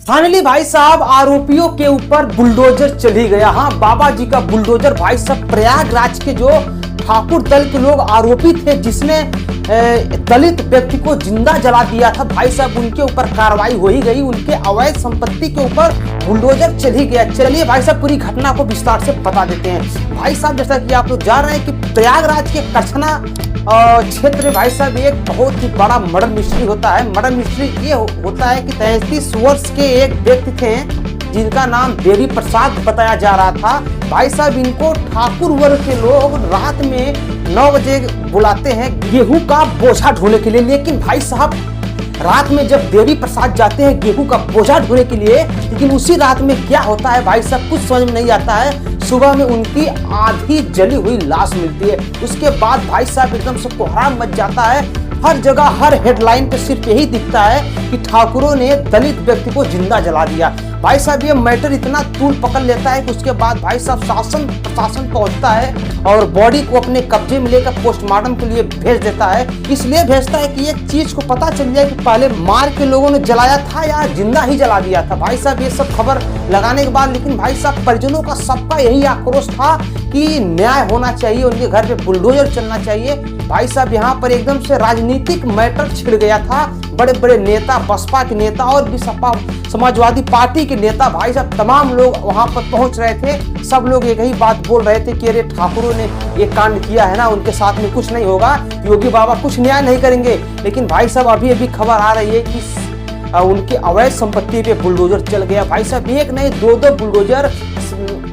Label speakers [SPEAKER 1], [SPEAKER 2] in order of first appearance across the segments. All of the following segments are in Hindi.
[SPEAKER 1] फाइनली भाई साहब आरोपियों के ऊपर बुलडोजर चल ही गया। हाँ, बाबा जी का बुलडोजर भाई साहब। प्रयागराज के जो ठाकुर दल के लोग आरोपी थे जिसने दलित व्यक्ति को जिंदा जला दिया था, भाई साहब उनके ऊपर कार्रवाई हो ही गई। उनके अवैध संपत्ति के ऊपर बुलडोजर चल ही गया। चलिए भाई साहब पूरी घटना को विस्तार से बता देते हैं। भाई साहब जैसा कि आप लोग जान रहे हैं कि प्रयागराज के कछना क्षेत्र में भाई साहब एक बहुत ही बड़ा मर्डर मिस्ट्री होता है। मर्डर मिस्ट्री ये होता है कि 33 वर्ष के एक व्यक्ति थे जिनका नाम देवी प्रसाद बताया जा रहा था। भाई साहब इनको ठाकुर वर्ग के लोग रात में 9 बजे बुलाते हैं गेहूं का बोझा ढोने के लिए। लेकिन भाई साहब रात में जब देवी प्रसाद जाते हैं गेहूं का बोझा ढोने के लिए, लेकिन उसी रात में क्या होता है भाई साहब कुछ समझ में नहीं आता है। सुबह में उनकी आधी जली हुई लाश मिलती है। उसके बाद भाई साहब एकदम से कोहराम मच जाता है। हर जगह हर हेडलाइन पे सिर्फ यही दिखता है कि ठाकुरों ने दलित व्यक्ति को जिंदा जला दिया। भाई साहब ये मैटर इतना तूल पकड़ लेता है कि उसके बाद भाई साहब शासन प्रशासन पहुंचता है और बॉडी को अपने कब्जे में लेकर पोस्टमार्टम के लिए भेज देता है। इसलिए भेजता है कि एक चीज को पता चल जाए कि पहले मार के लोगों ने जलाया था या जिंदा ही जला दिया था। भाई साहब ये सब खबर लगाने के बाद लेकिन भाई साहब परिजनों का सबका यही आक्रोश था कि न्याय होना चाहिए, उनके घर पे बुलडोजर चलना चाहिए। भाई साहब यहाँ पर एकदम से राजनीतिक मैटर छिड़ गया था। बड़े बड़े नेता, बसपा के नेता और भी सपा समाजवादी पार्टी के नेता भाई साहब तमाम लोग वहां पर पहुंच रहे थे। सब लोग एक ही बात बोल रहे थे कि अरे ठाकुरों ने ये कांड किया है ना, उनके साथ में कुछ नहीं होगा, योगी बाबा कुछ न्याय नहीं करेंगे। लेकिन भाई साहब अभी अभी खबर आ रही है कि उनके अवैध संपत्ति पे बुलडोजर चल गया। भाई साहब एक नहीं दो बुलडोजर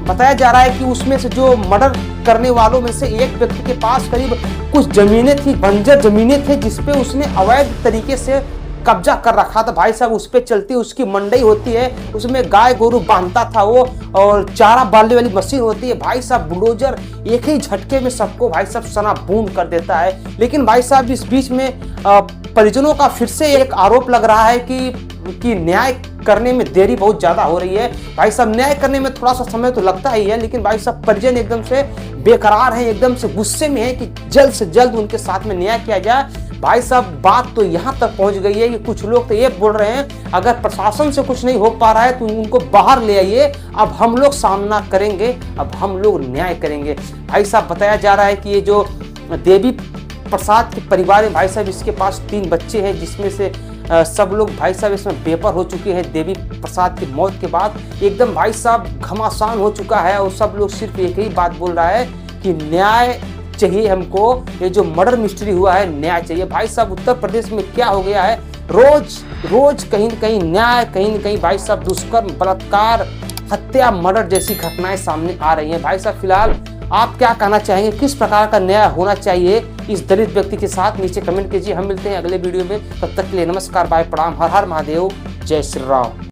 [SPEAKER 1] बताया जा रहा है कि उसमें से जो मर्डर करने वालों में से एक व्यक्ति के पास करीब कुछ जमीनें थी, बंजर जमीनें थे जिसपे उसने अवैध तरीके से कब्जा कर रखा था। भाई साहब उस पे चलती उसकी मंडई होती है, उसमें गाय गोरू बांधता था वो, और चारा डालने वाली मशीन होती है। भाई साहब बुलडोजर एक ही झटके में सबको भाई साहब सना बूंद कर देता है। लेकिन भाई साहब इस बीच में परिजनों का फिर से एक आरोप लग रहा है कि न्याय करने में देरी बहुत ज्यादा हो रही है। भाई साहब न्याय करने में थोड़ा सा समय तो लगता ही है, लेकिन भाई साहब परिजन एकदम से बेकरार हैं, एकदम से गुस्से में है कि जल्द से जल्द उनके साथ में न्याय किया जाए। भाई साहब बात तो यहाँ तक पहुँच गई है कि कुछ लोग तो ये बोल रहे हैं अगर प्रशासन से कुछ नहीं हो पा रहा है तो उनको बाहर ले आइए, अब हम लोग सामना करेंगे, अब हम लोग न्याय करेंगे। भाई साहब बताया जा रहा है कि ये जो देवी प्रसाद के परिवार है भाई साहब इसके पास 3 बच्चे हैं जिसमें से सब लोग भाई साहब इसमें बेपर हो चुके हैं। देवी प्रसाद की मौत के बाद एकदम भाई साहब घमासान हो चुका है और सब लोग सिर्फ एक ही बात बोल रहा है कि न्याय चाहिए हमको। ये जो मर्डर मिस्ट्री हुआ है न्याय चाहिए। भाई साहब उत्तर प्रदेश में क्या हो गया है, रोज रोज कहीं न कहीं न्याय, कहीं न कहीं भाई साहब दुष्कर्म, बलात्कार, हत्या, मर्डर जैसी घटनाएं सामने आ रही हैं। भाई साहब फिलहाल आप क्या कहना चाहेंगे, किस प्रकार का न्याय होना चाहिए इस दलित व्यक्ति के साथ, नीचे कमेंट कीजिए। हम मिलते हैं अगले वीडियो में, तब तक के लिए नमस्कार, बाय, प्रणाम, हर हर महादेव, जय श्री राम।